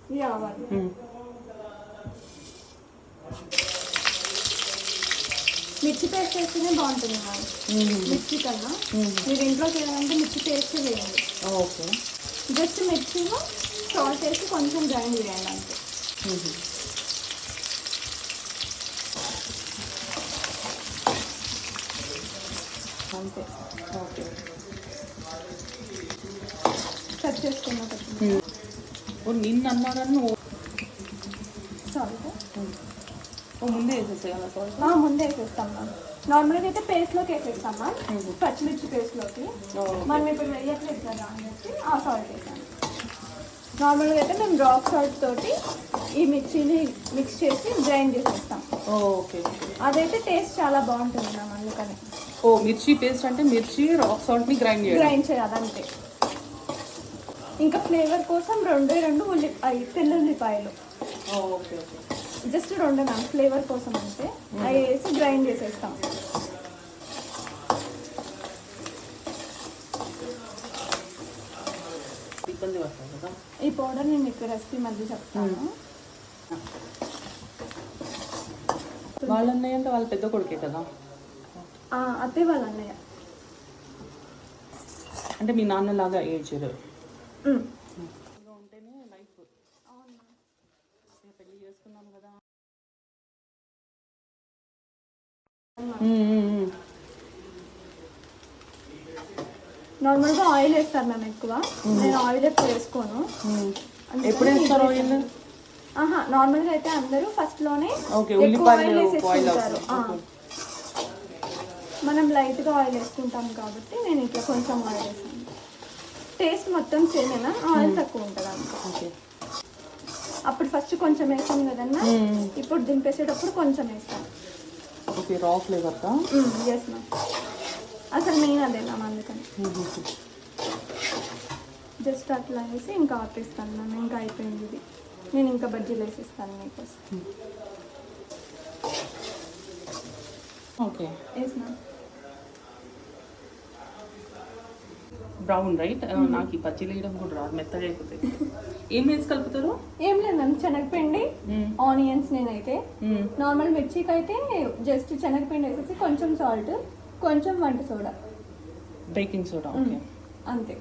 ఇది ఆవాలు. మిర్చి పేస్ట్ వేస్తేనే బాగుంటుంది మ్యామ్. మిర్చి కన్నా మీరు ఇంట్లో చేయాలంటే మిర్చి పేస్ట్ వేయండి. ఓకే. జస్ట్ మిర్చిలో సాల్ట్ వేసి కొంచెం గ్రైండ్ చేయండి అంతే. అంతే. ఓకే. కట్ చేసుకున్నా నిన్న అన్నారని సాల్ట్ ముందే వేసేస్తాయి కదా సాల్ట్? ముందే వేసేస్తాం మ్యామ్. నార్మల్గా అయితే పేస్ట్లోకి వేసేస్తాం మ్యామ్, పచ్చిమిర్చి పేస్ట్లోకి. మనం ఇప్పుడు వేయట్లేదు కదా అని చెప్పి ఆ సాల్ట్ వేసాను. నార్మల్గా అయితే మేము రాక్ సాల్ట్ తోటి ఈ మిర్చిని మిక్స్ చేసి గ్రైండ్ చేసేస్తాం. ఓకే. అదైతే టేస్ట్ చాలా బాగుంటుంది మ్యామ్, అందుకని. మిర్చి పేస్ట్ అంటే మిర్చి రాక్ సాల్ట్ని గ్రైండ్ చేయాలి అంతే. ఇంకా ఫ్లేవర్ కోసం రెండు తెల్లుల్లిపాయలు. Okay okay. Just 2 ma'am, flavour కోసం అంటే అవి వేసి గ్రైండ్ చేసేస్తాం. ఇబ్బంది పడతాం కదా. ఈ పౌడర్ నేను మీకు రెసిపీ మధ్య చెప్తాను. వాళ్ళ అన్నయ్య అంటే వాళ్ళ పెద్ద కొడుకే కదా? అదే వాళ్ళ అన్నయ్య. అంటే మీ నాన్నలాగా ఏజ్ ఉంటేనే లైఫ్. పెళ్లి చేసుకున్నాం కదా. నార్మల్గా ఆయిల్ వేస్తారు మ్యామ్ ఎక్కువ. నేను ఆయిల్ ఎక్కువ వేసుకోను. ఎప్పుడు వేస్తారు ఆయిల్? నార్మల్గా అయితే అందరూ ఫస్ట్ లోనే ఉల్లిపాయలు వేసేసుకుంటారు. మనం లైట్గా ఆయిల్ వేసుకుంటాం కాబట్టి నేను ఇట్లా కొంచెం ఆయిల్ వేసాను. టేస్ట్ మొత్తం సేమేనా, ఆయిల్ తక్కువ ఉంటుంది అంతే. అప్పుడు ఫస్ట్ కొంచెం వేసాను కదన్నా, ఇప్పుడు దింపేసేటప్పుడు కొంచెం వేస్తాను. ఓకే. రా ఫ్లేవర్ కా? Yes ma'am. అసలు మెయిన్ అదే మ్యామ్, అందుకని జస్ట్ అట్లా వేసి ఇంకా ఆపేస్తాను మ్యామ్. ఇంకా అయిపోయింది ఇది. నేను ఇంకా బజ్జీలు వేసేస్తాను మీకోసం. Okay. Yes ma'am. Brown right. నాకు ఈ బజ్జీలు వేయడం కూడా రాదు, మెత్తగా అయిపోతాయి. ఏం వేసి కలుపుతారు? ఏం లేదు మ్యామ్, శనగపిండి, ఆనియన్స్. నేనైతే నార్మల్ మిర్చికి అయితే జస్ట్ శనగపిండి వేసేసి కొంచెం సాల్ట్, కొంచెం వంట సోడా, బేకింగ్ సోడా. ఓకే అంతే.